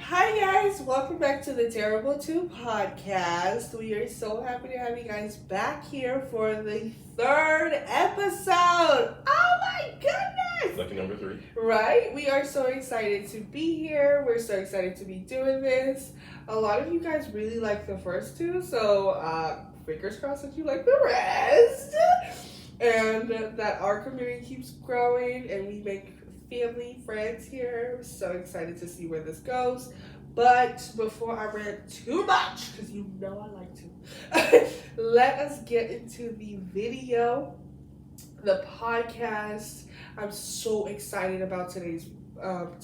Hi guys, welcome back to the Terrible 2 podcast. We are so happy to have you guys back here for the third episode. Oh my goodness! Lucky number 3. Right? We are so excited to be here. We're so excited to be doing this. A lot of you guys really like the first two, so fingers crossed that you like the rest. And that our community keeps growing and we make family, friends here. We're so excited to see where this goes. But before I rant too much, because you know I like to, let us get into the video, the podcast. I'm so excited about today's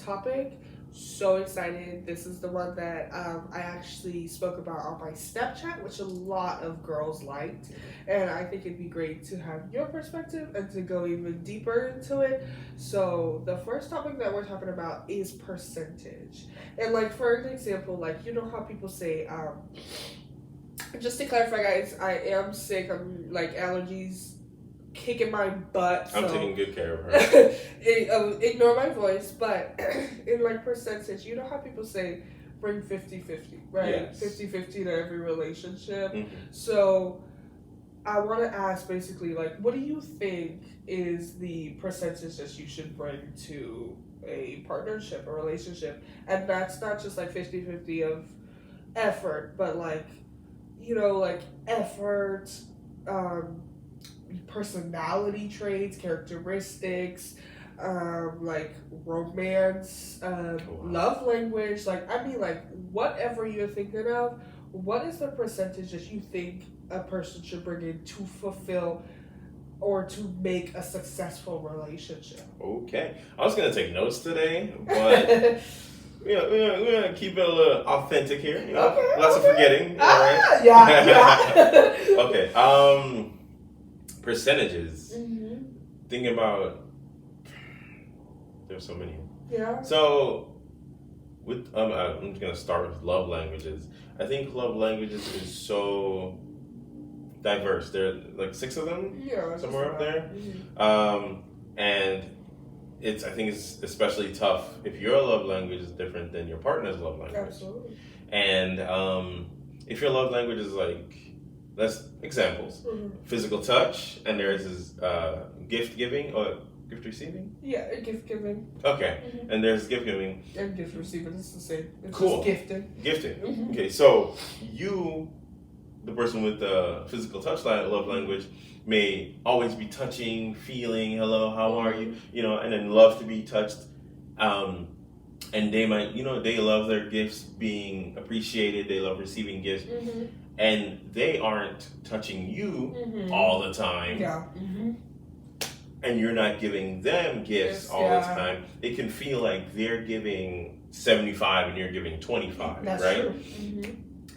topic. So excited. This is the one that I actually spoke about on my Snapchat, which a lot of girls liked. And I think it'd be great to have your perspective and to go even deeper into it. So the first topic that we're talking about is percentage. And like for an example, like you know how people say, just to clarify guys, I am sick. I'm like allergies kicking my butt. I'm taking good care of her. Ignore my voice, but in like percentage, you know how people say bring 50-50, right? Yes. 50-50 to every relationship. Mm-hmm. So I want to ask basically, like, what do you think is the percentage that you should bring to a partnership, a relationship? And that's not just like 50-50 of effort, but like, you know, like effort, personality traits, characteristics, like romance, love language, like I mean like whatever you're thinking of, what is the percentage that you think a person should bring in to fulfill or to make a successful relationship? Okay. I was going to take notes today, but we're gonna keep it a little authentic here. You know? Okay. Lots of forgetting. All right? Yeah. Okay. Percentages. Mm-hmm. Thinking about, there's so many. Yeah. So, with I'm just gonna start with love languages. I think love languages is so diverse. There are like 6 of them, somewhere up there. Mm-hmm. And I think it's especially tough if your love language is different than your partner's love language. Absolutely. And if your love language is like, let's examples, Mm-hmm. physical touch, and theirs is gift giving or gift receiving. Yeah, gift giving. Okay, Mm-hmm. and there's gift giving. And gift receiving, it's the same. It's Cool. just gifting. Gifting. Mm-hmm. Okay, so you, the person with the physical touch love language, may always be touching, feeling, hello, how are you? You know, and then love to be touched. And they might, they love their gifts being appreciated. They love receiving gifts. Mm-hmm. And they aren't touching you Mm-hmm. all the time. Yeah. Mm-hmm. And you're not giving them gifts Yes, all yeah. the time. It can feel like they're giving 75 and you're giving 25, That's right? true. Mm-hmm.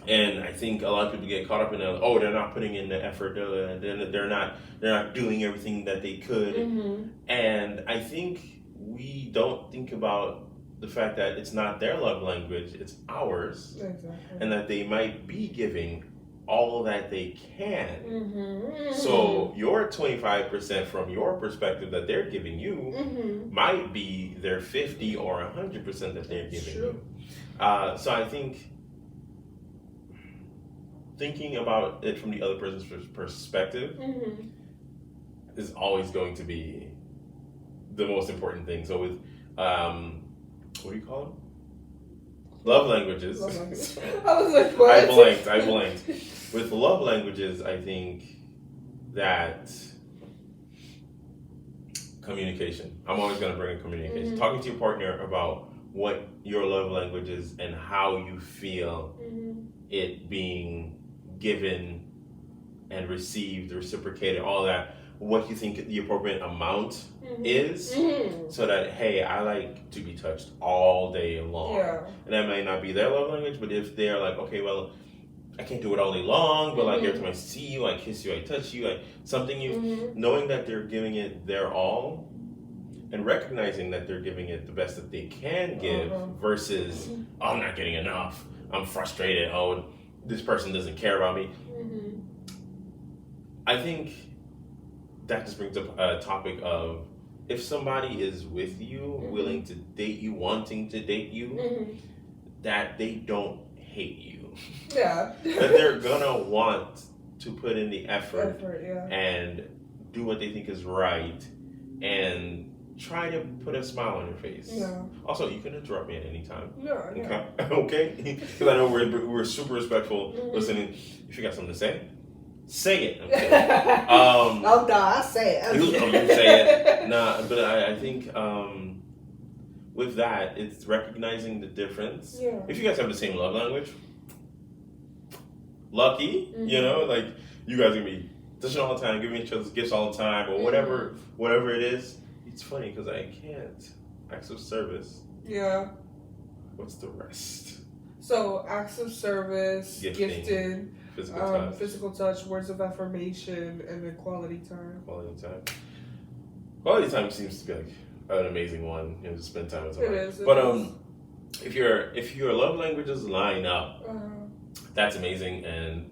And I think a lot of people get caught up in they're not putting in the effort, they're not doing everything that they could. Mm-hmm. And I think we don't think about the fact that it's not their love language, it's ours, Exactly. and that they might be giving all that they can. Mm-hmm. So your 25% from your perspective that they're giving you Mm-hmm. might be their 50 or 100% that they're That's giving true. you. So I think thinking about it from the other person's perspective Mm-hmm. is always going to be the most important thing. So with what do you call them? Love languages. Love language. I was like, what? I blanked. With love languages, I think that communication. I'm always going to bring in communication. Mm-hmm. Talking to your partner about what your love language is and how you feel Mm-hmm. it being given and received, reciprocated, all that. What you think the appropriate amount Mm-hmm. is, Mm-hmm. so that, hey, I like to be touched all day long. Yeah. And that might not be their love language, but if they're like, okay, well, I can't do it all day long, but like every time I see you, I kiss you, I touch you, something you, Mm-hmm. knowing that they're giving it their all and recognizing that they're giving it the best that they can give versus, oh, I'm not getting enough, I'm frustrated, oh, this person doesn't care about me. Mm-hmm. I think that just brings up a topic of, if somebody is with you, willing to date you, wanting to date you, Mm-hmm. that they don't hate you. Yeah. That they're gonna want to put in the effort Yeah. and do what they think is right and try to put a smile on your face. Yeah. Also, you can interrupt me at any time. Yeah. Okay? Okay? Because I know we're super respectful listening. If you got something to say it. Okay? Oh, no, I say it. You say it. Nah, but I think with that, it's recognizing the difference. Yeah. If you guys have the same love language, lucky, you know, like you guys are gonna be touching all the time, giving each other gifts all the time, or whatever it is. It's funny because I can't. Acts of service. Yeah. What's the rest? So acts of service, gifting, physical touch, words of affirmation, and then quality time. Quality time seems to be like an amazing one. You know, to spend time with someone. It is. But if your love languages line up, that's amazing, and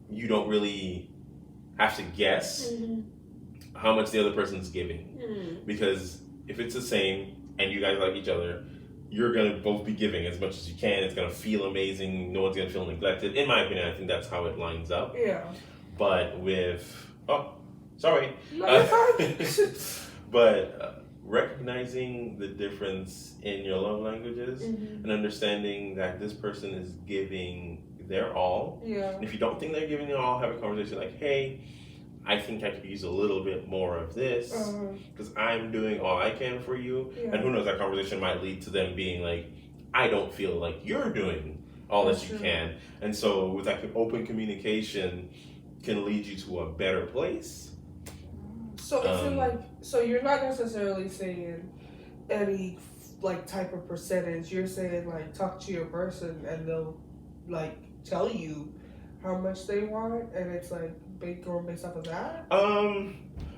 you don't really have to guess how much the other person's giving, because if it's the same and you guys like each other, you're gonna both be giving as much as you can. It's gonna feel amazing. No one's gonna feel neglected. In my opinion, I think that's how it lines up. Yeah. But with sorry. No, fine. But recognizing the difference in your love languages and understanding that this person is giving their all. Yeah. And if you don't think they're giving their all, have a conversation like, hey, I think I could use a little bit more of this because I'm doing all I can for you. Yeah. And who knows, that conversation might lead to them being like, I don't feel like you're doing all that you can. And so with that open communication can lead you to a better place. So is it like, so you're not necessarily saying any like type of percentage, you're saying like talk to your person and they'll like tell you how much they want and it's like going based off of that?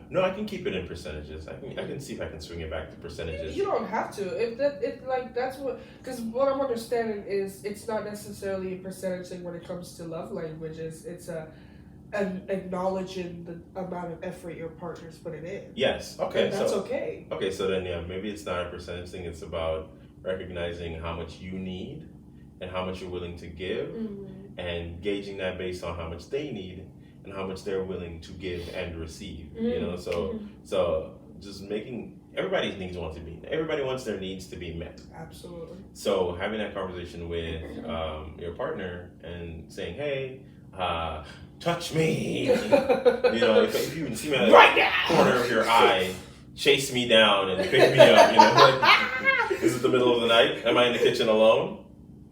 No, I can keep it in percentages. I can see if I can swing it back to percentages. You don't have to. That's what, because what I'm understanding is it's not necessarily a percentage thing when it comes to love languages. It's acknowledging the amount of effort your partner's putting in. Yes. Okay. And that's okay. Okay, so then yeah, maybe it's not a percentage thing. It's about recognizing how much you need and how much you're willing to give, and gauging that based on how much they need and how much they're willing to give and receive. You know, so just making everybody's needs want to be. Everybody wants their needs to be met. Absolutely. So having that conversation with your partner and saying, hey, touch me. You know, if you can see me at the corner of your eye, chase me down and pick me up. You know, like, is it the middle of the night? Am I in the kitchen alone?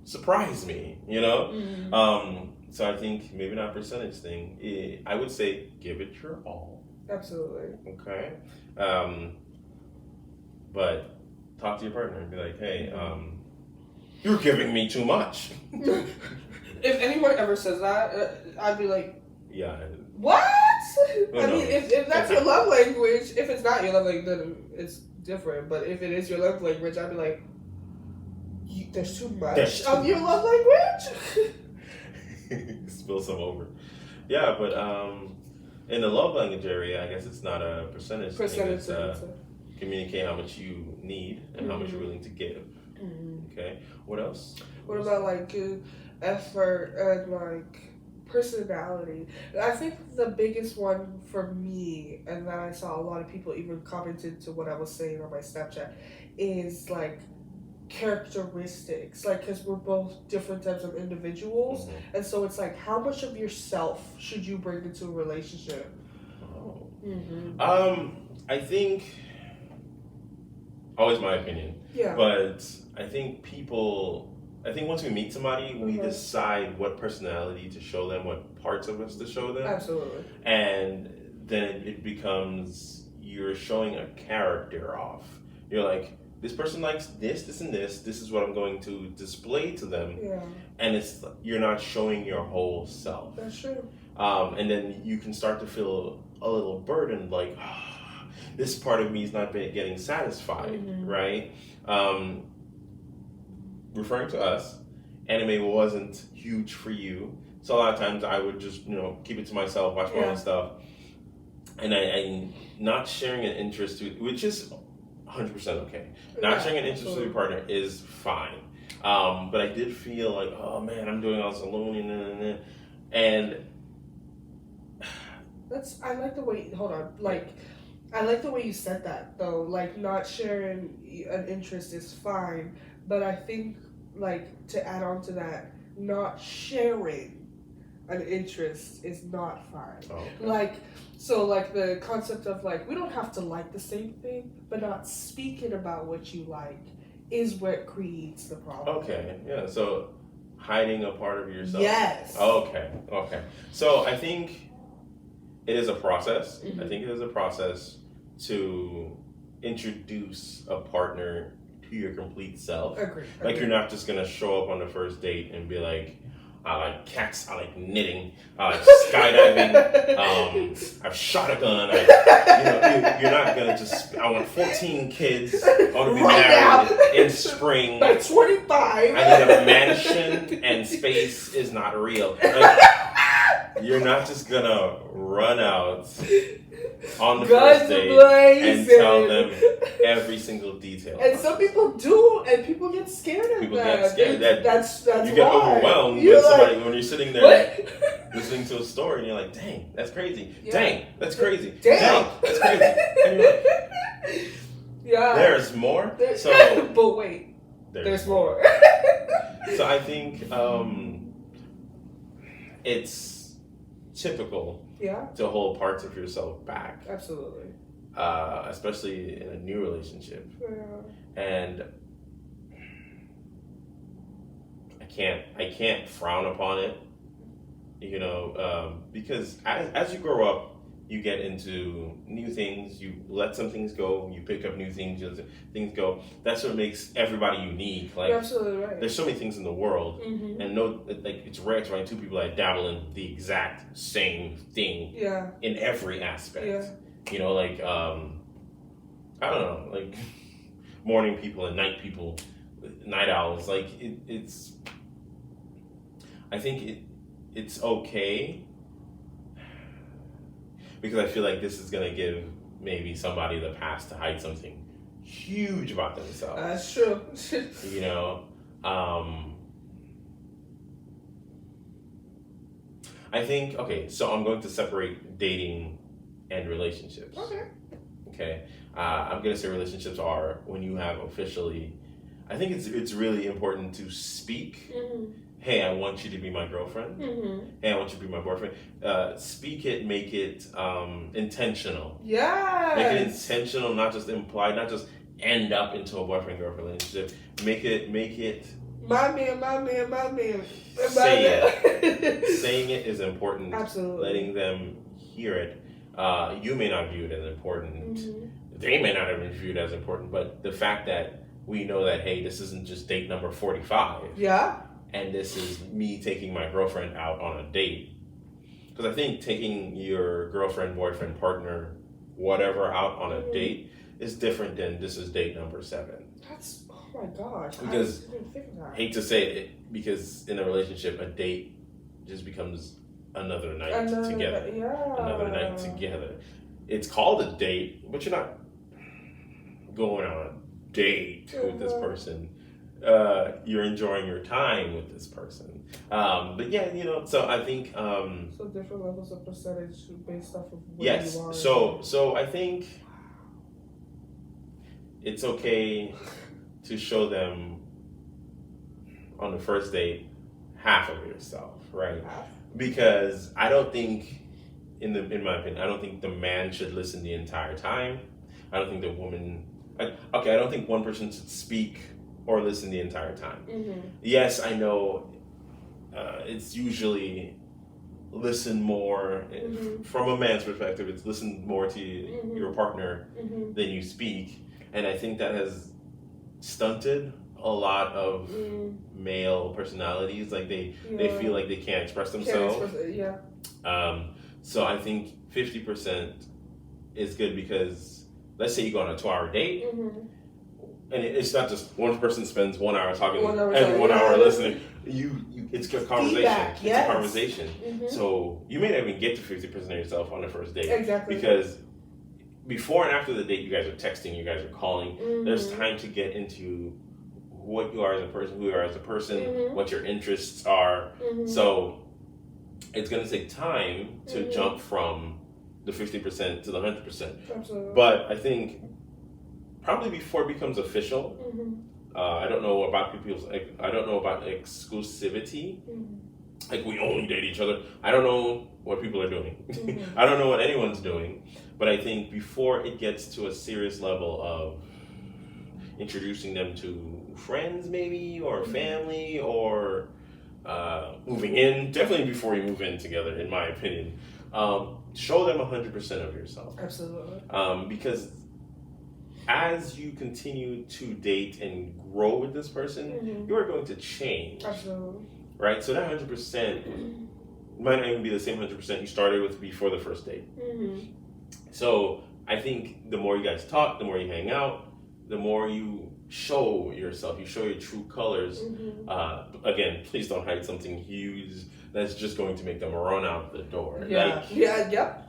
Surprise me. You know. So I think maybe not a percentage thing. I would say give it your all. Absolutely. Okay. But talk to your partner and be like, hey, you're giving me too much. If anyone ever says that, I'd be like, yeah. What? Well, I mean, if that's your love language, if it's not your love language, then it's different. But if it is your love language, I'd be like, there's too much of your love language. Spill some over. Yeah, but in the love language area, I guess it's not a percentage thing. It's communicate how much you need and how much you're willing to give. Okay. What else? What about like effort and like personality? I think the biggest one for me, and that I saw a lot of people even commented to what I was saying on my Snapchat, is like characteristics, like because we're both different types of individuals, and so it's like how much of yourself should you bring into a relationship? I think, always my opinion, but I think once we meet somebody, we decide what personality to show them, what parts of us to show them. Absolutely. And then it becomes you're showing a character off. You're like, this person likes this, this, and this. This is what I'm going to display to them. Yeah. And you're not showing your whole self. That's true. And then you can start to feel a little burdened, like, this part of me is not getting satisfied, right? Referring to us, anime wasn't huge for you. So a lot of times I would just, keep it to myself, watch my own stuff. And I'm not sharing an interest, which is 100% okay. Not sharing an interest with your partner is fine. But I did feel like, oh man, I'm doing all this alone, and I like the way. Hold on, I like the way you said that though. Like not sharing an interest is fine, but I think like to add on to that, not sharing an interest is not fine. okay. Like so like the concept of like we don't have to like the same thing, but not speaking about what you like is what creates the problem. Okay, yeah. So hiding a part of yourself. Yes. Okay. So I think it is a process. Mhm. I think it is a process to introduce a partner to your complete self. Agree. Like you're not just gonna show up on the first date and be like, I like cats, I like knitting, I like skydiving, I've shot a gun. You're not gonna just. I want 14 kids. I want to be Right married now. in spring. By 25. I need a mansion, and space is not real. Like, you're not just gonna run out on the first date and tell them every single detail. And some people do, and people get scared of People that. get scared. That's You get why. overwhelmed You're when like, somebody when you're sitting there what? listening to a story and you're like, dang, that's crazy. Yeah. Dang, that's crazy. Damn. Dang, that's crazy. And you're like, yeah. there's more. So but wait, there's more. So I think it's typical Yeah, to hold parts of yourself back, absolutely. especially in a new relationship. Yeah. And I can't frown upon it, because as you grow up, you get into new things. You let some things go. You pick up new things. As things go. That's what makes everybody unique. Like You're absolutely right. there's so many things in the world, Mm-hmm. and it's rare to find two people that dabble in the exact same thing Yeah. in every aspect. Yeah. I don't know, like morning people and night people, night owls. Like it's. I think it's okay because I feel like this is gonna give maybe somebody the pass to hide something huge about themselves. That's true. I think so I'm going to separate dating and relationships. Okay. I'm gonna say relationships are when you have officially. I think it's really important to speak. Mm-hmm. Hey, I want you to be my girlfriend. Mm-hmm. Hey, I want you to be my boyfriend. Speak it, make it intentional. Yeah. Make it intentional, not just implied, not just end up into a boyfriend-girlfriend relationship. Make it. My man. Say it. Saying it is important. Absolutely. Letting them hear it. You may not view it as important. Mm-hmm. They may not even view it as important, but the fact that we know that, hey, this isn't just date number 45. Yeah. And this is me taking my girlfriend out on a date. Because I think taking your girlfriend, boyfriend, partner, whatever out on a date is different than this is date number 7. That's, oh my gosh. Because I didn't think of that. hate to say it, because in a relationship, a date just becomes another night together. Yeah. Another night together. It's called a date, but you're not going on a date with this person. You're enjoying your time with this person. But yeah, so I think so different levels of percentage based off of where yes. you are. So I think it's okay to show them on the first date half of yourself, right? Because I don't think, in my opinion, I don't think the man should listen the entire time. I don't think the woman. I don't think one person should speak or listen the entire time. Mm-hmm. Yes, I know. It's usually listen more from a man's perspective. It's listen more to your partner than you speak, and I think that has stunted a lot of male personalities. Like they feel like they can't express themselves. So I think 50% is good because let's say you go on a 2-hour date. And it's not just one person spends 1 hour talking and 1 hour listening. It's a conversation. Feedback, It's a conversation. So you may not even get to 50% of yourself on the first date. Exactly. Because before and after the date, you guys are texting, you guys are calling. There's time to get into what you are as a person, who you are as a person, Mhm. what your interests are. Mhm. So it's going to take time to Mhm. jump from the 50% to the 100%. Absolutely. But I think probably before it becomes official, Mhm. I don't know about exclusivity. Mhm. Like we only date each other. I don't know what people are doing. Mhm. I don't know what anyone's doing. But I think before it gets to a serious level of introducing them to friends, maybe, or Mhm. family, or moving in, definitely before you move in together, in my opinion, show them 100% of yourself. Absolutely. Because as you continue to date and grow with this person, Mhm. you are going to change. Absolutely. Right? So that 100% might not even be the same 100% you started with before the first date. Mhm. So I think the more you guys talk, the more you hang out, the more you show yourself, you show your true colors. Mhm. Again, please don't hide something huge that's just going to make them run out the door. Yeah. Yep.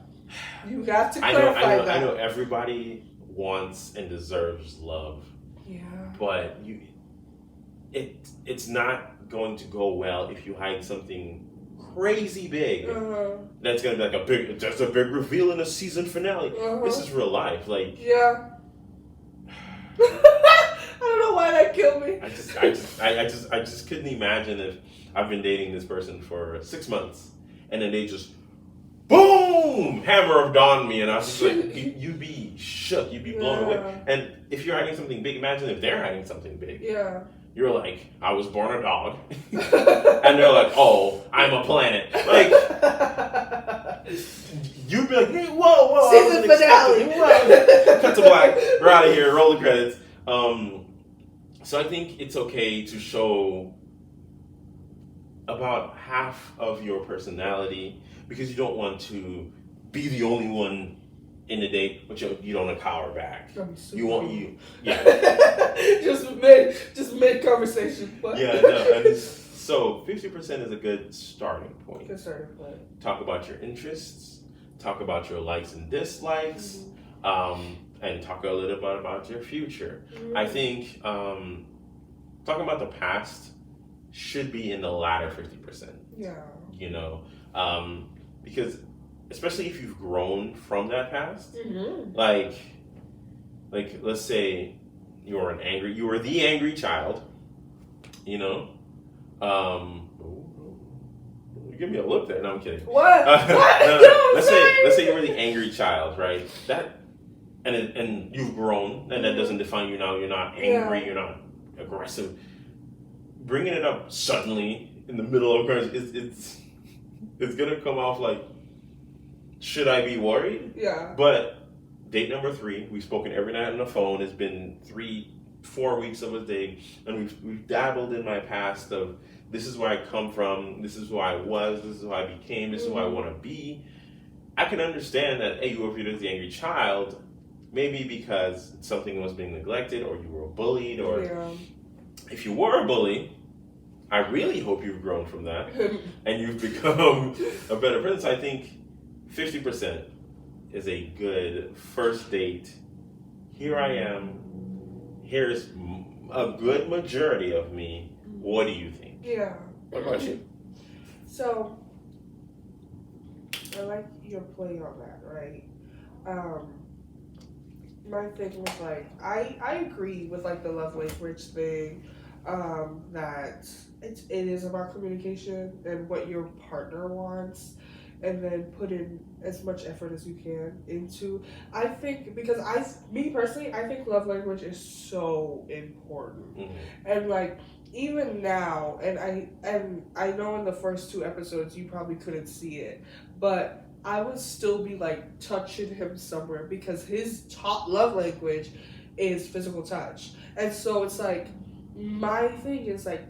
You have to I clarify know, that. I know everybody wants and deserves love, Yeah. but it's not going to go well if you hide something crazy big. That's gonna be like a big reveal in a season finale. This is real life, like. Yeah. I don't know why that killed me. I just couldn't imagine if I've been dating this person for 6 months and then they just boom hammer of dawn me, and I was just like, you'd be shook, you'd be blown away. And if you're hiding something big, imagine if they're hiding something big. Yeah. You're like, I was born a dog, and they're like, oh, I'm a planet. Like, you'd be like, hey, whoa, season finale. Cut to black. We're out of here. Roll the credits. So I think it's okay to show about half of your personality, because you don't want to be the only one in the date, but you don't want to cower back. just mid conversation. But. Yeah, no. I mean, so 50% is a good starting point. Good starting point. Talk about your interests. Talk about your likes and dislikes. And talk a little bit about your future. Mm-hmm. I think talking about the past should be in the latter 50%. Yeah. You know, because especially if you've grown from that past, like let's say you were the angry child, you know. You give me a look there. No, I'm kidding. What? Let's say you were the angry child, right? And you've grown, and that doesn't define you now. You're not angry. You're not aggressive. Bringing it up suddenly in the middle of it's gonna come off like, should I be worried? Yeah. But date number 3, we've spoken every night on the phone. It's been 3-4 weeks of a date, and we've dabbled in my past of, this is where I come from, this is who I was, this is who I became, this is who I want to be. I can understand that, hey, you were viewed as the angry child, maybe because something was being neglected, or you were bullied, or if you were a bully, I really hope you've grown from that and you've become a better person. So I think 50% is a good first date. Here I am. Here's a good majority of me. What do you think? Yeah. What about you? So, I like your play on that, right? My thing was like, I agree with like the love language thing, that it is about communication and what your partner wants, and then put in as much effort as you can into. I think, because me personally, I think love language is so important, and like even now, and I know in the first 2 episodes you probably couldn't see it, but I would still be like touching him somewhere, because his top love language is physical touch. And so it's like, my thing is like,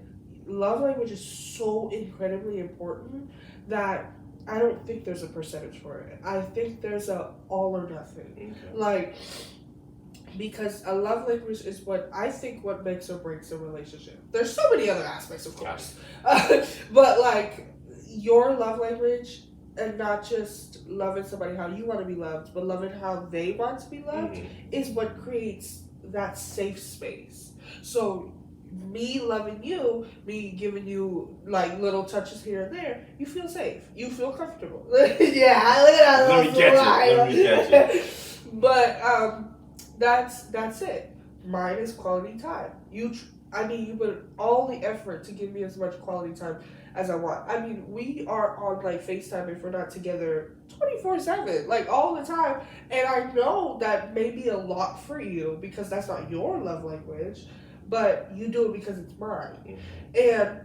love language is so incredibly important that I don't think there's a percentage for it. I think there's a all or nothing. Like, because a love language is what makes or breaks a relationship. There's so many other aspects, of course. But like, your love language, and not just loving somebody how you want to be loved, but loving how they want to be loved, is what creates that safe space. So me loving you, me giving you like little touches here and there, you feel safe. You feel comfortable. Yeah, look at that. Let me catch it. Let me catch it. But that's it. Mine is quality time. I mean, you put all the effort to give me as much quality time as I want. I mean, we are on like FaceTime if we're not together 24/7, like all the time. And I know that may be a lot for you because that's not your love language, but you do it because it's mine. And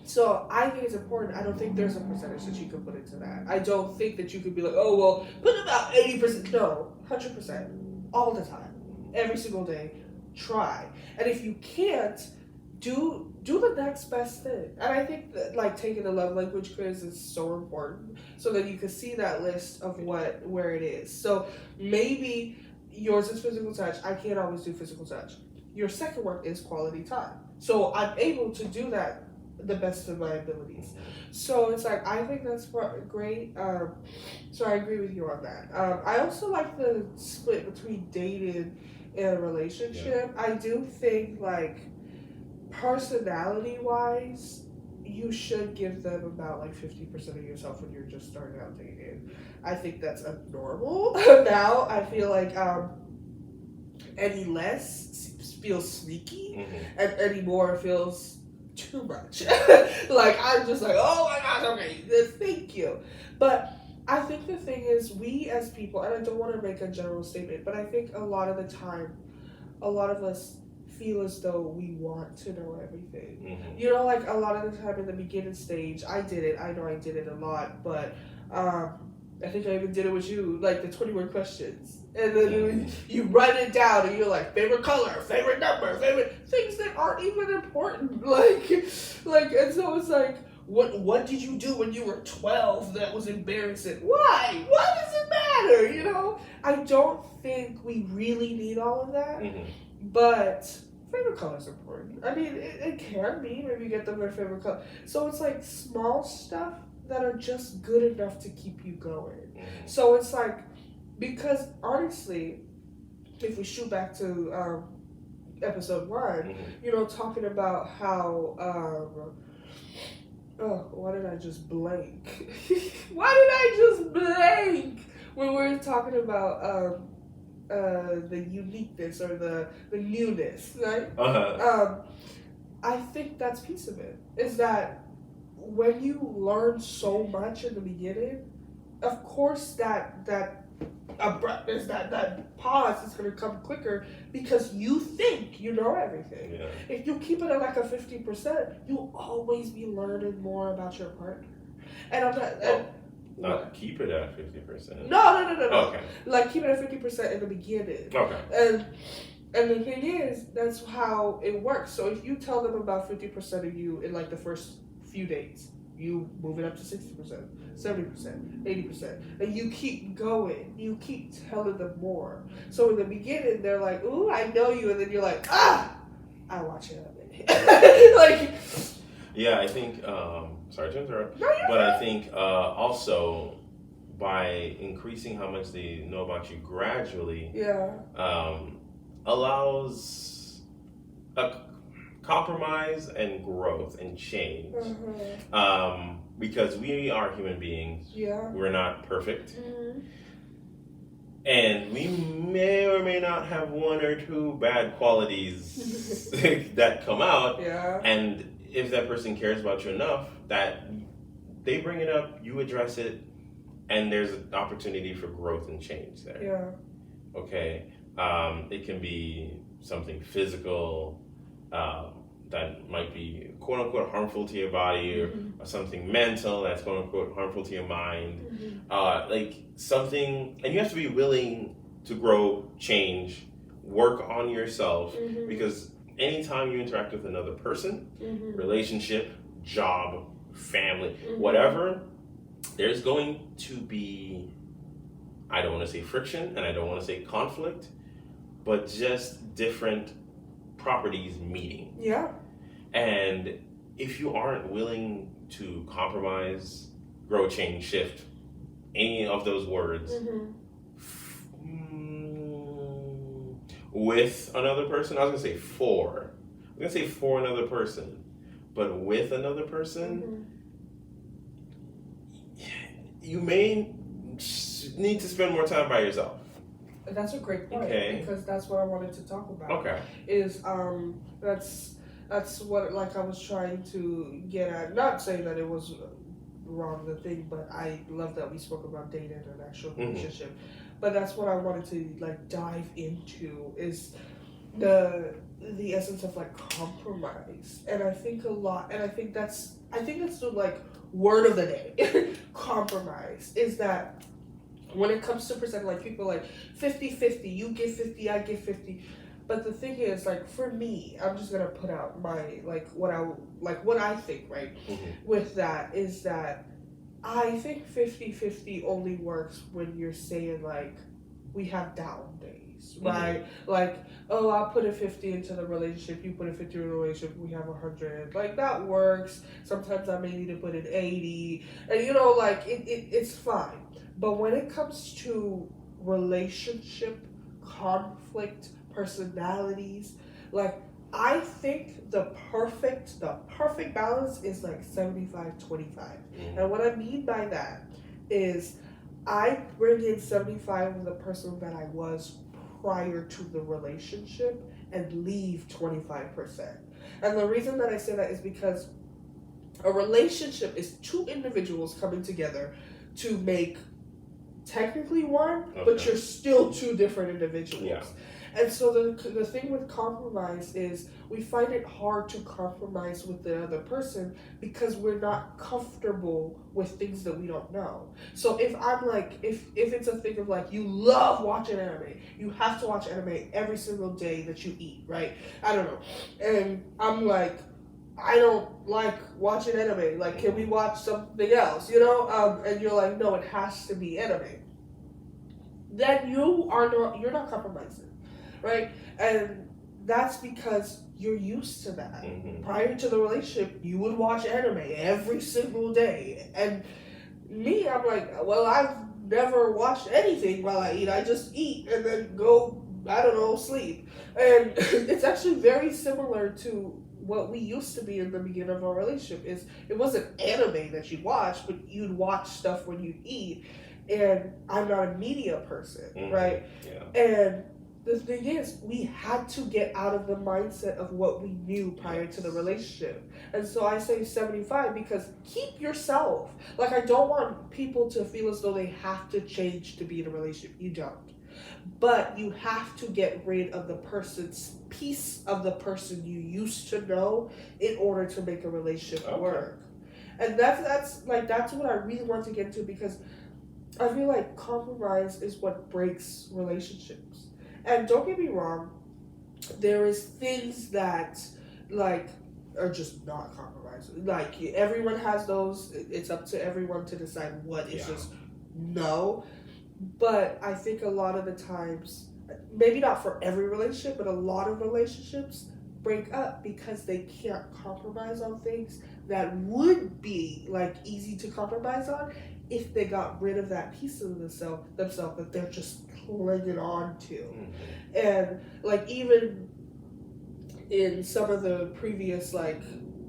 so I think it's important. I don't think there's a percentage that you can put into that. I don't think that you could be like, oh, well, put about 80%. No, 100%. All the time. Every single day. Try. And if you can't, do the next best thing. And I think that like taking the love language quiz is so important so that you can see that list of where it is. So maybe yours is physical touch. I can't always do physical touch. Your second one is quality time. So I'm able to do that the best of my abilities. So it's like, I think that's great. So I agree with you on that. I also like the split between dating and a relationship. Yeah. I do think like personality wise, you should give them about like 50% of yourself when you're just starting out dating. I think that's abnormal. Now I feel like any less feels sneaky, and any more feels too much. Like I'm just like, oh my gosh, okay, thank you. But I think the thing is, we as people, and I don't want to make a general statement, but I think a lot of the time, a lot of us feel as though we want to know everything. You know, like a lot of the time in the beginning stage, I know I did it a lot, but I think I even did it with you, like the 21 questions. And then you write it down and you're like, favorite color, favorite number, favorite things that aren't even important. Like, and so it's like, what did you do when you were 12 that was embarrassing? Why? Why does it matter? You know? I don't think we really need all of that. But favorite color is important. I mean, it can be. Maybe you get them their favorite color. So it's like small stuff that are just good enough to keep you going. So it's like, because honestly, if we shoot back to episode 1, you know, talking about how, why did I just blank? Why did I just blank? When we were talking about the uniqueness or the newness, right? I think that's piece of it. Is that when you learn so much in the beginning, of course that abruptness, that pause is going to come quicker because you think you know everything. Yeah. If you keep it at like a 50%, you'll always be learning more about your partner. And I'm not... Not keep it at 50%. No. Okay. Like keep it at 50% in the beginning. Okay. And the thing is, that's how it works. So if you tell them about 50% of you in like the first few dates, you move it up to 60%, 70%, 80%, and you keep going. You keep telling them more. So in the beginning, they're like, "Ooh, I know you," and then you're like, "I watch it." Like. Yeah, I think. Sorry to interrupt. No, but I think also by increasing how much they know about you gradually, allows a compromise and growth and change. Because we are human beings. Yeah. We're not perfect. And we may or may not have one or two bad qualities that come out. Yeah. And if that person cares about you enough that they bring it up, you address it, and there's an opportunity for growth and change there. Yeah. Okay. It can be something physical that might be quote unquote harmful to your body, or something mental that's quote unquote harmful to your mind. Like something, and you have to be willing to grow, change, work on yourself, because anytime you interact with another person, relationship, job, family, whatever, there's going to be, I don't want to say friction and I don't want to say conflict, but just different properties meeting. Yeah. And if you aren't willing to compromise, grow, change, shift, any of those words, with another person, I was going to say for I'm gonna say for another person, but with another person, you may need to spend more time by yourself. That's a great point, Okay. because that's what I wanted to talk about. Okay. Is that's what, like, I was trying to get at. Not saying that it was wrong, the thing, but I love that we spoke about dating and actual relationship. But that's what I wanted to like dive into, is the essence of like compromise. And I think a lot, and I think that's the like word of the day. Compromise is that when it comes to presenting, like, people like 50-50, you give 50, I give 50. But the thing is, like, for me, I'm just gonna put out my what I think, right? With that is that I think 50-50 only works when you're saying, like, we have down days, right? Like, oh, I'll put a 50 into the relationship, you put a 50 in the relationship, we have 100. Like, that works. Sometimes I may need to put in 80. And, like, it's fine. But when it comes to relationship, conflict, personalities, like, I think the perfect balance is like 75-25. And what I mean by that is I bring in 75 of the person that I was prior to the relationship and leave 25%. And the reason that I say that is because a relationship is two individuals coming together to make technically one, but you're still two different individuals. Yeah. And so the thing with compromise is we find it hard to compromise with the other person because we're not comfortable with things that we don't know. So if I'm like, if it's a thing of like, you love watching anime, you have to watch anime every single day that you eat, right? I don't know. And I'm like, I don't like watching anime. Like, can we watch something else? And you're like, no, it has to be anime. Then you're not compromising, right? And that's because you're used to that. Prior to the relationship, you would watch anime every single day. And me, I'm like, well, I've never watched anything while I eat. I just eat and then go, I don't know, sleep. And it's actually very similar to what we used to be in the beginning of our relationship. Is it wasn't anime that you watched, but you'd watch stuff when you eat. And I'm not a media person, right? Yeah. And the thing is, we had to get out of the mindset of what we knew prior to the relationship. And so I say 75 because keep yourself. Like, I don't want people to feel as though they have to change to be in a relationship. You don't. But you have to get rid of the piece of the person you used to know in order to make a relationship work. And that's what I really want to get into, because I feel like compromise is what breaks relationships. And don't get me wrong, there is things that, like, are just not compromising. Like, everyone has those. It's up to everyone to decide what is just no. But I think a lot of the times, maybe not for every relationship, but a lot of relationships break up because they can't compromise on things that would be, like, easy to compromise on if they got rid of that piece of themselves that they're just clinging on to. And, like, even in some of the previous, like,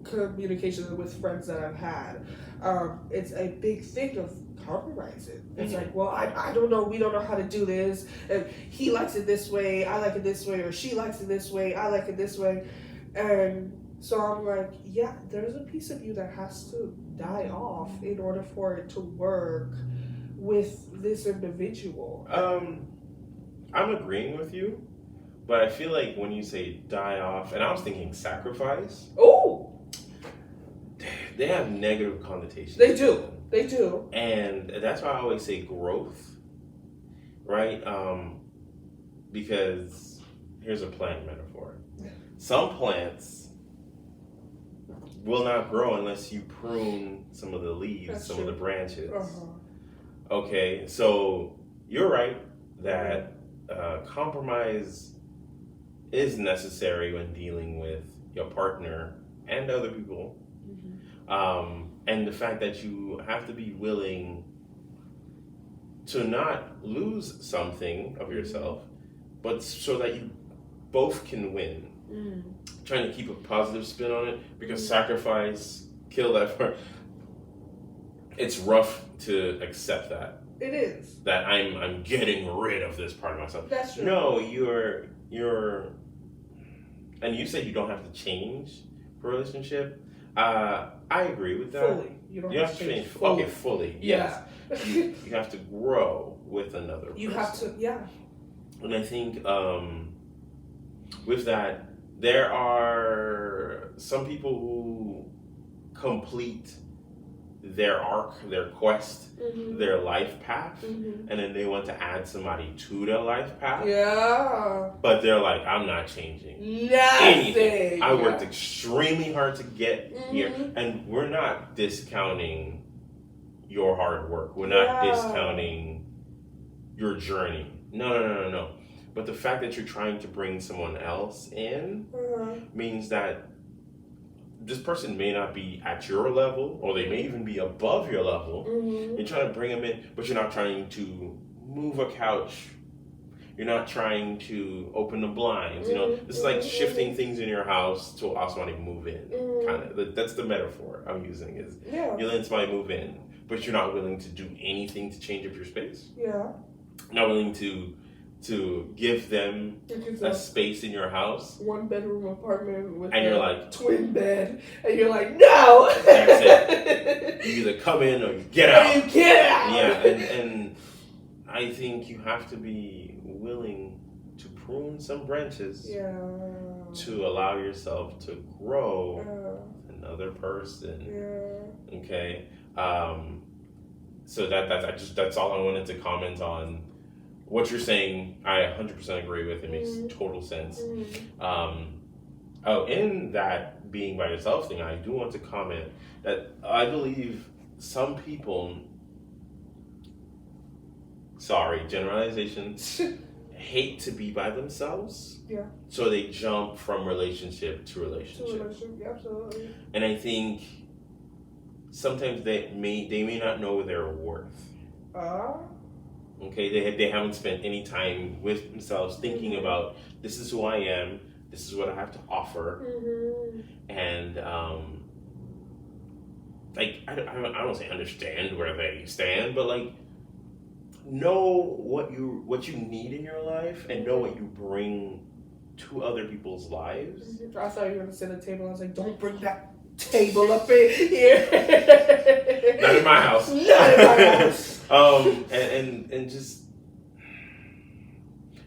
communications with friends that I've had, it's a big thing of compromising. It's like, well, I don't know, we don't know how to do this, and he likes it this way, I like it this way, or she likes it this way, I like it this way. And so I'm like, yeah, there's a piece of you that has to die off in order for it to work with this individual. I'm agreeing with you, but I feel like when you say die off, and I was thinking sacrifice. Oh! They have negative connotations. They do. And that's why I always say growth, right? Because here's a plant metaphor. Some plants will not grow unless you prune some of the leaves, of the branches. Okay, so you're right that compromise is necessary when dealing with your partner and other people. And the fact that you have to be willing to not lose something of yourself, but so that you both can win. trying to keep a positive spin on it, because sacrifice, kill that part. It's rough to accept that. It is. That I'm getting rid of this part of myself. That's true. No, you're, and you said you don't have to change for a relationship. I agree with that. Fully. You don't You have to change fully. Okay, fully. Yeah. Yes. You have to grow with another person. You have to, yeah. And I think with that, there are some people who complete their arc, their quest, their life path, and then they want to add somebody to their life path. Yeah. But they're like, I'm not changing anything. I worked extremely hard to get here, and we're not discounting your hard work. We're not discounting your journey. No. But the fact that you're trying to bring someone else in means that this person may not be at your level, or they may even be above your level. You're trying to bring them in, but you're not trying to move a couch. You're not trying to open the blinds. You know, it's like shifting things in your house to allow somebody to move in. Kind of. That's the metaphor I'm using. Is you're letting somebody move in, but you're not willing to do anything to change up your space. Yeah. Not willing to give them a space in your house. 1-bedroom apartment with and you're like twin bed, and you're like, no. That's it. You either come in or you get out. You get out. Yeah, and I think you have to be willing to prune some branches. To allow yourself to grow another person. Okay. So that's all I wanted to comment on. What you're saying, I 100% agree with. It makes total sense. In that being by yourself thing, I do want to comment that I believe some people, generalization, hate to be by themselves. Yeah. So they jump from relationship to relationship. Absolutely. And I think sometimes they may not know their worth. Okay, they haven't spent any time with themselves thinking about, this is who I am, this is what I have to offer, and like I don't say understand where they stand, but like know what you need in your life and know what you bring to other people's lives. I thought you were gonna sit at a table. I was like, don't bring that table up in here. Not in my house. Not in my house. And just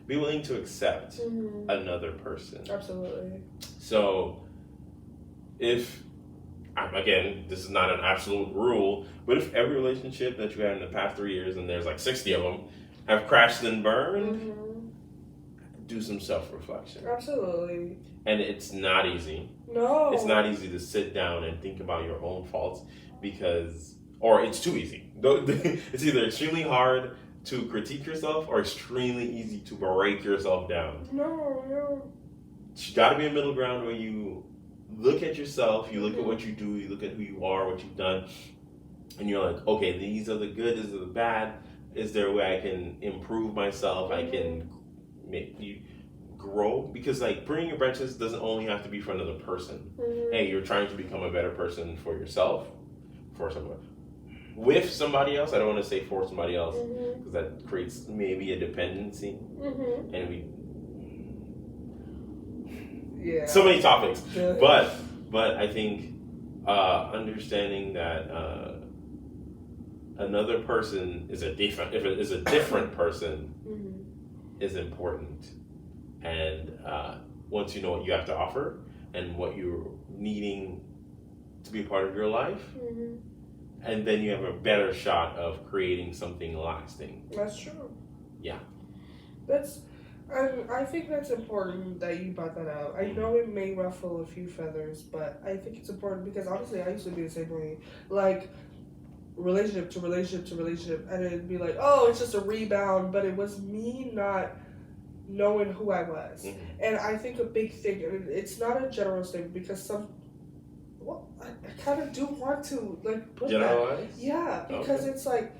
be willing to accept another person. Absolutely. So, if, again, this is not an absolute rule, but if every relationship that you had in the past 3 years, and there's like 60 of them, have crashed and burned, do some self-reflection. Absolutely. And it's not easy. No. It's not easy to sit down and think about your own faults or it's too easy. It's either extremely hard to critique yourself or extremely easy to break yourself down. No. There's got to be a middle ground where you look at yourself, you look at what you do, you look at who you are, what you've done, and you're like, okay, these are the good, these are the bad. Is there a way I can improve myself? I can make you grow? Because like pruning your branches doesn't only have to be for another person. Hey, you're trying to become a better person for yourself, for someone. With somebody else, I don't want to say for somebody else, because that creates maybe a dependency, and so many topics. But I think understanding that another person is a different person is important, and once you know what you have to offer and what you're needing to be part of your life. And then you have a better shot of creating something lasting. That's true. Yeah. I think that's important that you brought that up. I know it may ruffle a few feathers, but I think it's important because honestly, I used to be the same way. Like, relationship to relationship to relationship, and it'd be like, oh, it's just a rebound, but it was me not knowing who I was. And I think a big thing, it's not a general statement because I kind of do want to like put generalize? That. Yeah, because it's like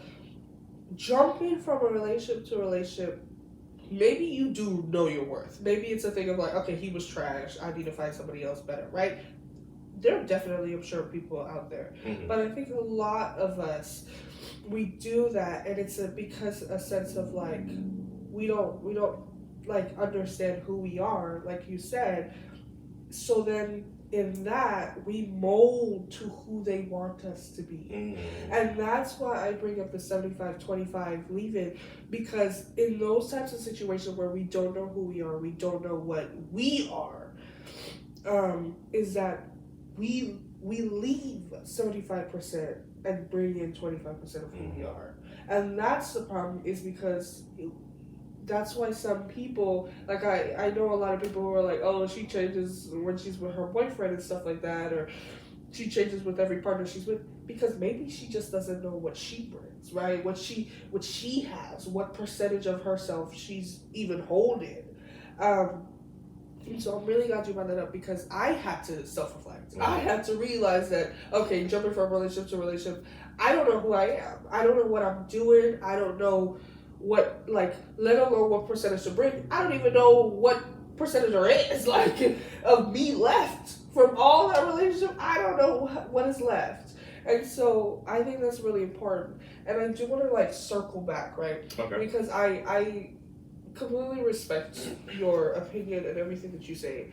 jumping from a relationship to a relationship maybe you do know your worth. Maybe it's a thing of like, okay, he was trash. I need to find somebody else better, right? There are definitely, I'm sure, people out there. Mm-hmm. But I think a lot of us, we do that, and it's because a sense of like, we don't like understand who we are, like you said. So then in that, we mold to who they want us to be. Mm-hmm. And that's why I bring up the 75-25 leave-in, because in those types of situations where we don't know who we are, we don't know what we are, is that we leave 75% and bring in 25% of who we are. And that's the problem, is because that's why some people, like I know a lot of people who are like, oh, she changes when she's with her boyfriend and stuff like that, or she changes with every partner she's with, because maybe she just doesn't know what she brings, right? What she has, what percentage of herself she's even holding. So I'm really glad you brought that up, because I had to self-reflect. Mm-hmm. I had to realize that, okay, jumping from relationship to relationship, I don't know who I am. I don't know what I'm doing. I don't know what, like, let alone what percentage to bring. I don't even know what percentage there is, like, of me left from all that relationship. I don't know what is left. And so I think that's really important. And I do want to, like, circle back, right? Okay. Because I completely respect your opinion and everything that you say.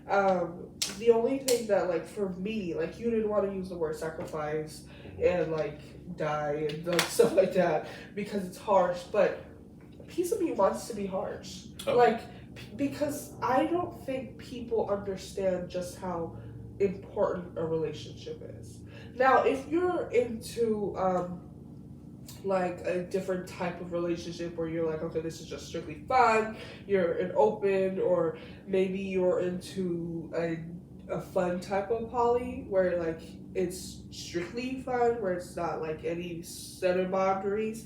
The only thing that, like, for me, like, you didn't want to use the word sacrifice and, like, die and like, stuff like that because it's harsh, but a piece of me wants to be harsh. Oh. Like, because I don't think people understand just how important a relationship is. Now, if you're into like a different type of relationship where you're like, okay, this is just strictly fun, you're an open, or maybe you're into a fun type of poly where like it's strictly fun, where it's not like any set of boundaries,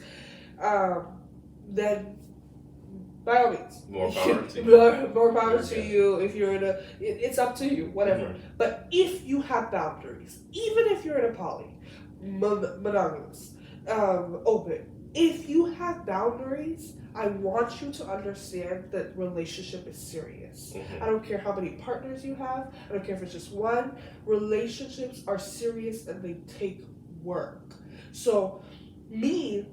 then by all means, more power to you. more power to you. If you're in a, it's up to you, whatever. Mm-hmm. But if you have boundaries, even if you're in a poly, monogamous, open, if you have boundaries, I want you to understand that relationship is serious. Mm-hmm. I don't care how many partners you have. I don't care if it's just one. Relationships are serious and they take work. So, me,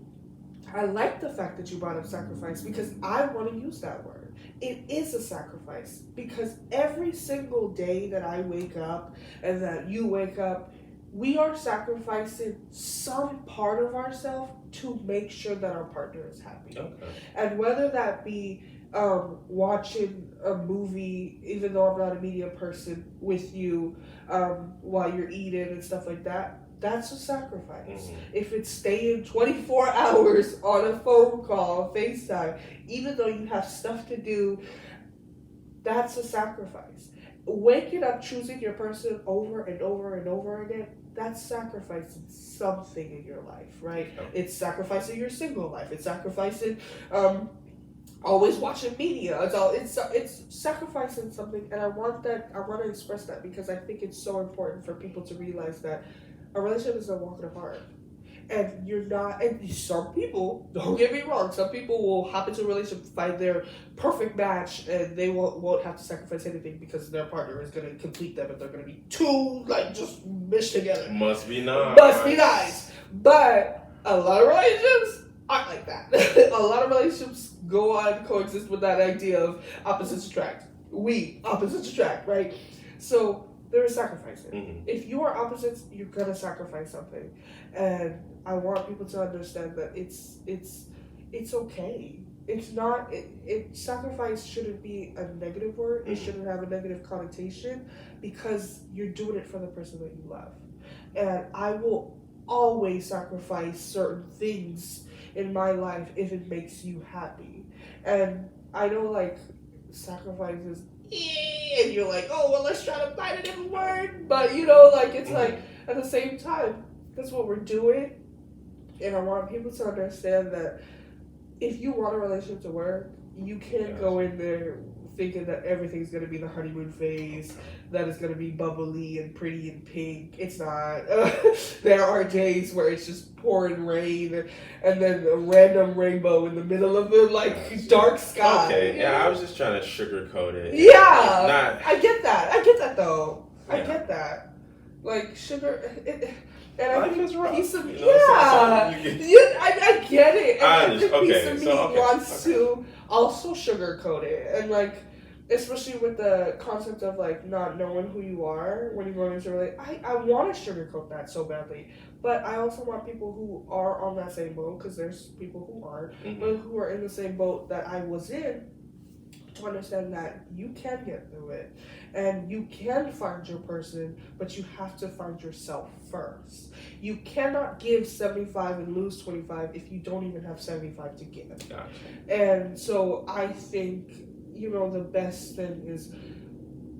I like the fact that you brought up sacrifice, because I want to use that word. It is a sacrifice, because every single day that I wake up and that you wake up, we are sacrificing some part of ourselves to make sure that our partner is happy. Okay. And whether that be watching a movie, even though I'm not a media person, with you while you're eating and stuff like that, that's a sacrifice. Mm-hmm. If it's staying 24 hours on a phone call, FaceTime, even though you have stuff to do, that's a sacrifice. Waking up, choosing your person over and over and over again, that's sacrificing something in your life, right? Okay. It's sacrificing your single life. It's sacrificing always watching media. It's sacrificing something, and I want to express that, because I think it's so important for people to realize that a relationship is a walk in the park. And you're not, and some people, don't get me wrong, some people will hop into a relationship, find their perfect match, and they won't have to sacrifice anything because their partner is going to complete them, and they're going to be two, like, just meshed together. Must be nice. Must be nice. But a lot of relationships aren't like that. A lot of relationships go on, coexist with that idea of opposites attract. Opposites attract, right? So there is sacrificing. Mm-hmm. If you are opposites, you're going to sacrifice something. And I want people to understand that it's okay. It's not, sacrifice shouldn't be a negative word. It shouldn't have a negative connotation, because you're doing it for the person that you love. And I will always sacrifice certain things in my life if it makes you happy. And I know, like, sacrifices, and you're like, oh, well, let's try to find a different word. But, you know, like, it's like, at the same time, that's what we're doing. And I want people to understand that if you want a relationship to work, you can't go in there thinking that everything's gonna be the honeymoon phase, that it's gonna be bubbly and pretty and pink. It's not. There are days where it's just pouring rain, and then a random rainbow in the middle of the dark sky. Okay, yeah, I was just trying to sugarcoat it. Yeah, I get that though. Yeah. I get that. Like sugar, and I I think it's rough. piece of You know, I get it. And I every understand. piece of me wants Okay. to also sugarcoat it, and especially with the concept of not knowing who you are when you're going into a relationship. I want to sugarcoat that so badly, but I also want people who are on that same boat, because there's people who aren't, but who are in the same boat that I was in, to understand that you can get through it and you can find your person, but you have to find yourself first. You cannot give 75 and lose 25 if you don't even have 75 to give. Gotcha. And so I think, the best thing is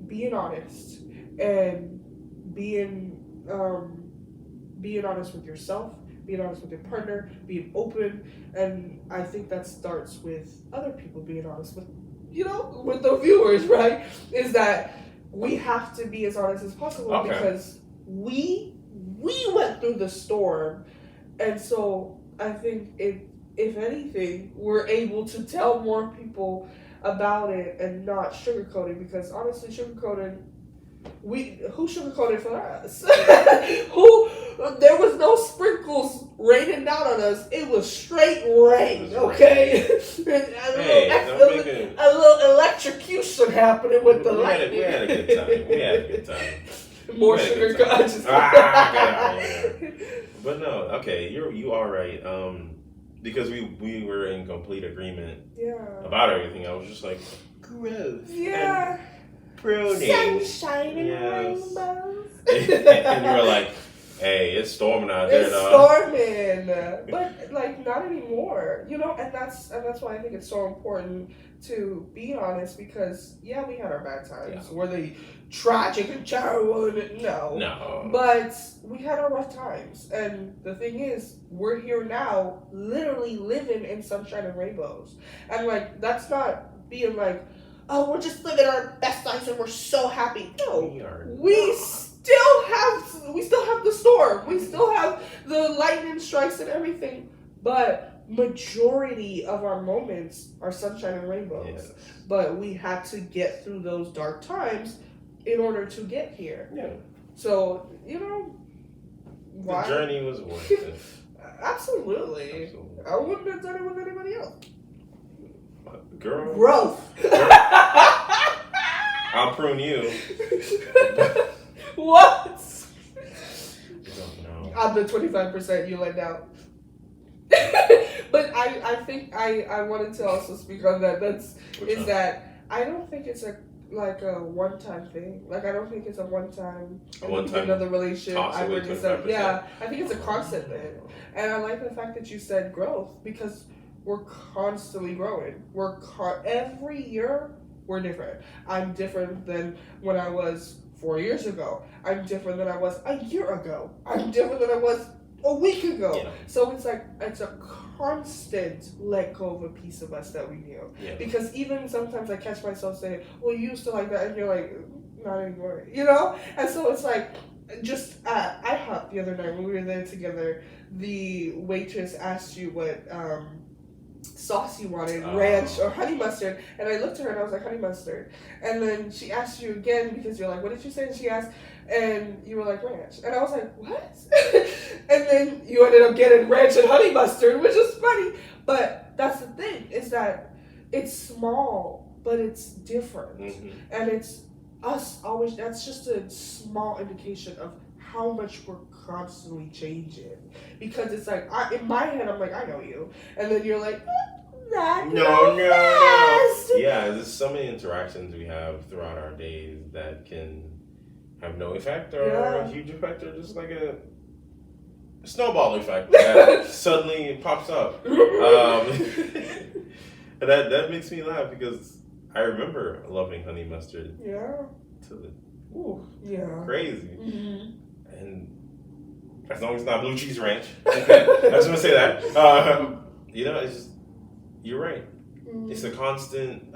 being honest and being honest with yourself, being honest with your partner, being open, and I think that starts with other people being honest with with the viewers, right? Is that we have to be as honest as possible, because we went through the storm, and so I think if anything, we're able to tell more people about it and not sugarcoat it, because honestly, who sugarcoated for us? There was no sprinkles raining down on us. It was straight rain, okay? A little electrocution happening with the lightning. We had a good time. More sugar coated. But no, okay, you are right. Because we were in complete agreement about everything. I was just like, growth. Yeah. Pruning. Sunshine and rainbows. And you were like, hey, it's storming out there, It's dog. storming. But not anymore. And that's why I think it's so important to be honest, because we had our bad times. Were they tragic and terrible? No. But we had our rough times. And the thing is, we're here now, literally living in sunshine and rainbows. And that's not being oh, we're just living our best lives and we're so happy. No, we still have the storm. We still have the lightning strikes and everything. But majority of our moments are sunshine and rainbows. Yes. But we had to get through those dark times in order to get here. Yeah. So, why? The journey was worth it. Absolutely. I wouldn't have done it with anybody else. Girl. Growth. I'll prune you. What? I don't know. I'm the 25% you let down. But I think I wanted to also speak on that. That I don't think it's a one-time thing. I don't think it's a one-time another relationship. I think it's a constant thing. And I like the fact that you said growth, because we're constantly growing. Every year we're different. I'm different than when I was 4 years ago. I'm different than I was a year ago. I'm different than I was a week ago. Yeah. So it's a constant let go of a piece of us that we knew. Yeah. Because even sometimes I catch myself saying, well, you used to like that, and you're like, not anymore. And so it's just at IHOP the other night when we were there together, the waitress asked you what sauce you wanted, ranch or honey mustard, and I looked at her and I was like, honey mustard. And then she asked you again, because you're like, what did you say? And she asked, and you were like, ranch. And I was like, what? And then you ended up getting ranch and honey mustard, which is funny. But that's the thing, is that it's small, but it's different. Mm-hmm. And it's us always, that's just a small indication of how much we're constantly changing. Because it's in my head, I'm like, I know you. And then you're like, no. Yeah, there's so many interactions we have throughout our days that can have no effect or a huge effect, or just like a snowball effect that suddenly pops up. That makes me laugh, because I remember loving honey mustard. Yeah. Crazy. Mm-hmm. And as long as it's not blue cheese ranch. Okay. I was going to say that. It's just, you're right. It's a constant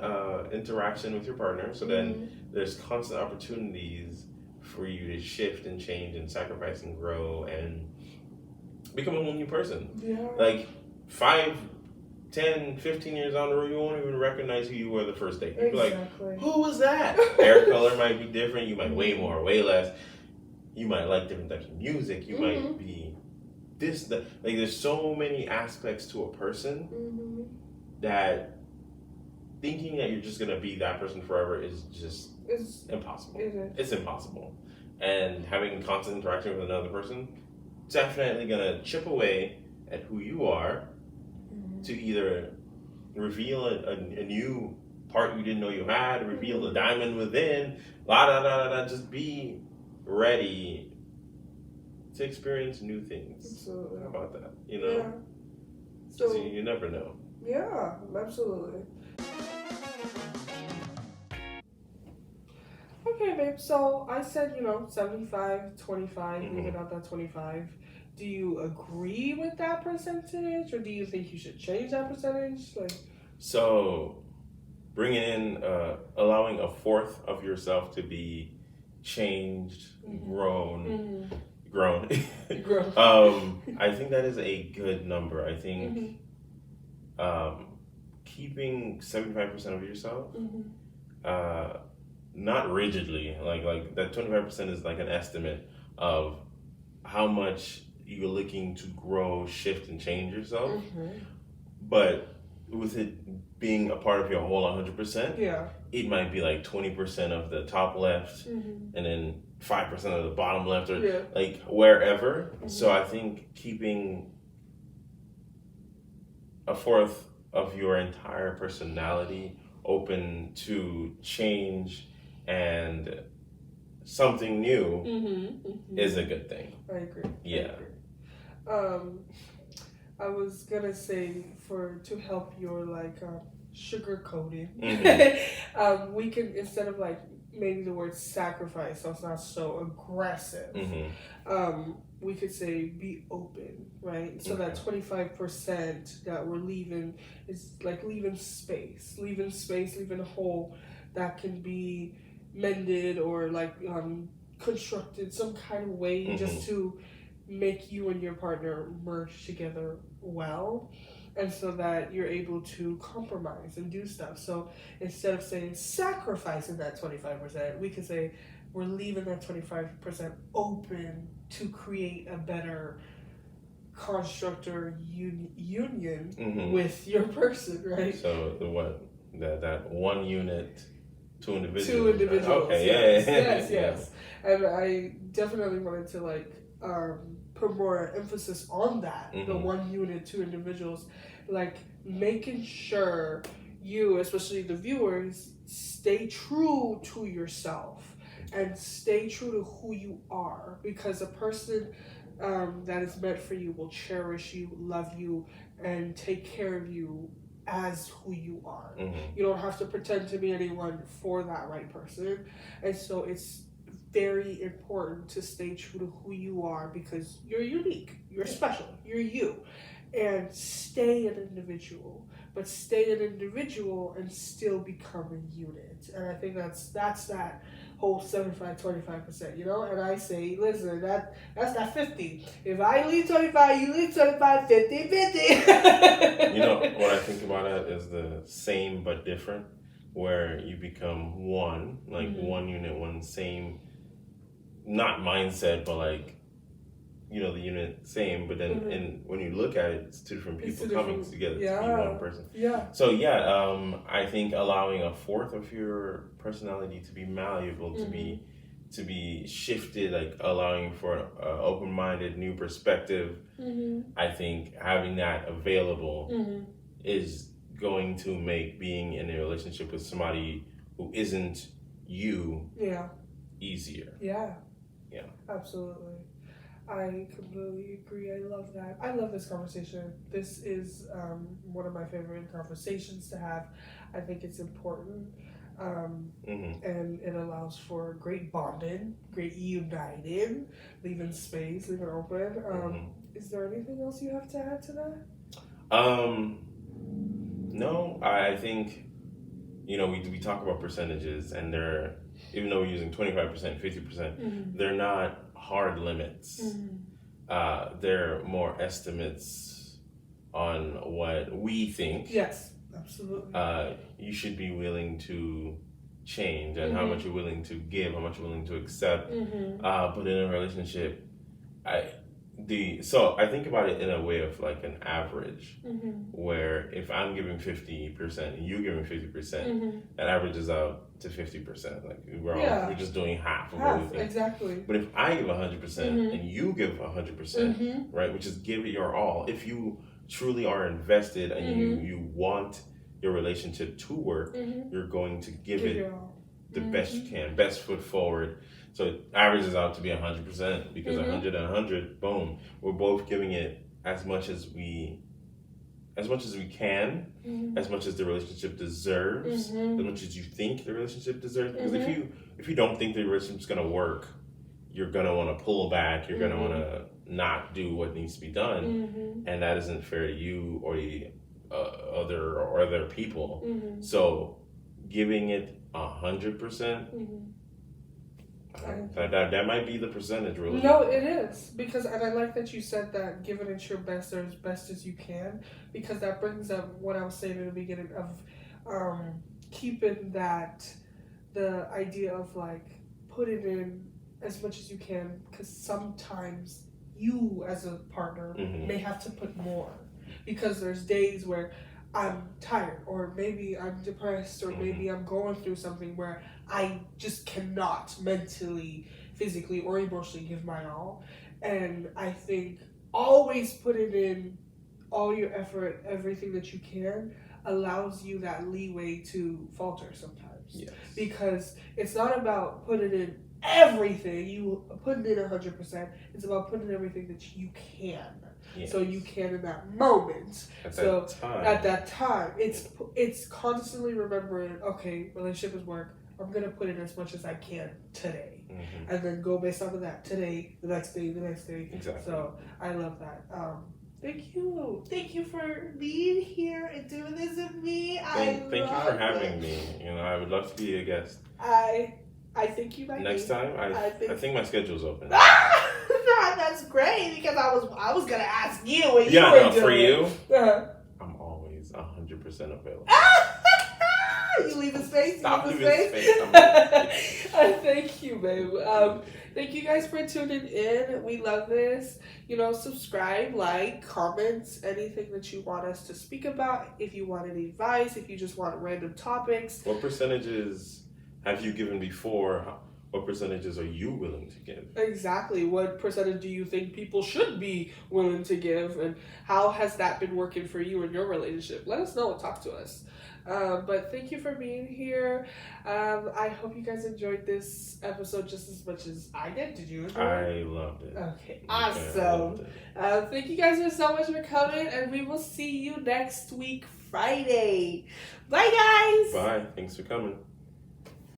interaction with your partner. So then there's constant opportunities for you to shift and change and sacrifice and grow and become a whole new person. Yeah. Like 5, 10, 15 years on the road, you won't even recognize who you were the first day. You'll be like, who was that? Hair color might be different. You might weigh more, weigh less. You might like different types of music. You might be this, that. Like, there's so many aspects to a person that thinking that you're just going to be that person forever is just impossible. It's impossible. And having constant interaction with another person definitely going to chip away at who you are to either reveal a new part you didn't know you had, reveal the diamond within, just be ready to experience new things. Absolutely. How about that? You know? Yeah. So you never know. Yeah, absolutely. Okay, babe, so I said, 75, 25, leaving out that 25. Do you agree with that percentage, or do you think you should change that percentage? So, bringing in, allowing a fourth of yourself to be changed, grown. I think that is a good number. I think keeping 75% of yourself, not rigidly, like that 25% is like an estimate of how much you're looking to grow, shift, and change yourself. But with it being a part of your whole 100%, it might be like 20% of the top left, and then 5% of the bottom left, or like wherever. So I think keeping a fourth of your entire personality open to change and something new is a good thing. I agree. Yeah. I was gonna say to help your sugar coating, we can, instead of maybe the word sacrifice, so it's not so aggressive. We could say be open, right? So that 25% that we're leaving is leaving space, leaving a hole that can be mended or constructed some kind of way just to make you and your partner merge together well, and so that you're able to compromise and do stuff. So instead of saying sacrificing that 25%, we could say we're leaving that 25% open to create a better construct or union with your person, right? So that 1 unit, 2 individuals. 2 individuals. Okay, yes. And I definitely wanted to put more emphasis on that. The 1 unit, 2 individuals, making sure you, especially the viewers, stay true to yourself and stay true to who you are, because a person that is meant for you will cherish you, love you, and take care of you as who you are. You don't have to pretend to be anyone for that right person. And so it's very important to stay true to who you are, because you're unique, you're special, you're you. And stay an individual, but stay an individual and still become a unit. And I think that's that whole 75-25%, and I say, listen, that's that 50. If I leave 25, you leave 25, 50. What I think about it is the same but different, where you become one, 1 unit, one same, not mindset, but the unit same, but then and when you look at it, it's 2 different people coming together to be one person. So I think allowing a fourth of your personality to be malleable, to be shifted, allowing for an open-minded new perspective. I think having that available is going to make being in a relationship with somebody who isn't you easier. Yeah, absolutely. I completely agree. I love that. I love this conversation. This is one of my favorite conversations to have. I think it's important, and it allows for great bonding, great uniting, leaving space, leaving open. Is there anything else you have to add to that? No, I think, we talk about percentages, and they're, even though we're using 25%, 50%, they're not hard limits. They're more estimates on what we think. Yes, absolutely. You should be willing to change, and how much you're willing to give, how much you're willing to accept. But in a relationship, I think about it in a way of like an average, where if I'm giving 50% and you're giving 50%, that averages out to 50%. Like we're just doing half of what we think. Exactly. But if I give 100% and you give 100%, right, which is give it your all. If you truly are invested and you want your relationship to work, you're going to give it the best you can, best foot forward. So it averages out to be 100%, because 100 and 100, boom, we're both giving it as much as we can, as much as the relationship deserves, as much as you think the relationship deserves. Because if you don't think the relationship's gonna work, you're gonna want to pull back. You're gonna want to not do what needs to be done, and that isn't fair to you or the other people. So giving it 100%. That might be the percentage, really. No, it is, because, and I like that you said that, giving it your best or as best as you can, because that brings up what I was saying in the beginning of keeping the idea of like putting in as much as you can, because sometimes you as a partner may have to put more, because there's days where I'm tired, or maybe I'm depressed, or maybe I'm going through something where I just cannot mentally, physically, or emotionally give my all. And I think always putting in all your effort, everything that you can, allows you that leeway to falter sometimes. Yes. Because it's not about putting in everything, you putting in 100%, it's about putting in everything that you can. Yes. So you can in that moment. At that time, it's constantly remembering, okay, relationship is work. I'm gonna put in as much as I can today, and then go based off of that today, the next day. Exactly. So I love that. Thank you for being here and doing this with me. Thank you for having me. I would love to be a guest. I think you might. Next time, I think my schedule's open. That's great, because I was gonna ask you what you were doing. For you, I'm always 100% available. You leave a space. Stop leaving space. Thank you, babe. Thank you guys for tuning in. We love this. Subscribe, like, comments, anything that you want us to speak about. If you want any advice, if you just want random topics. What percentages have you given before? What percentages are you willing to give? Exactly. What percentage do you think people should be willing to give? And how has that been working for you in your relationship? Let us know and talk to us. But thank you for being here. I hope you guys enjoyed this episode just as much as I did. Did you enjoy it? I loved it. Okay, awesome. Thank you guys so much for coming, and we will see you next week, Friday. Bye, guys. Bye. Thanks for coming.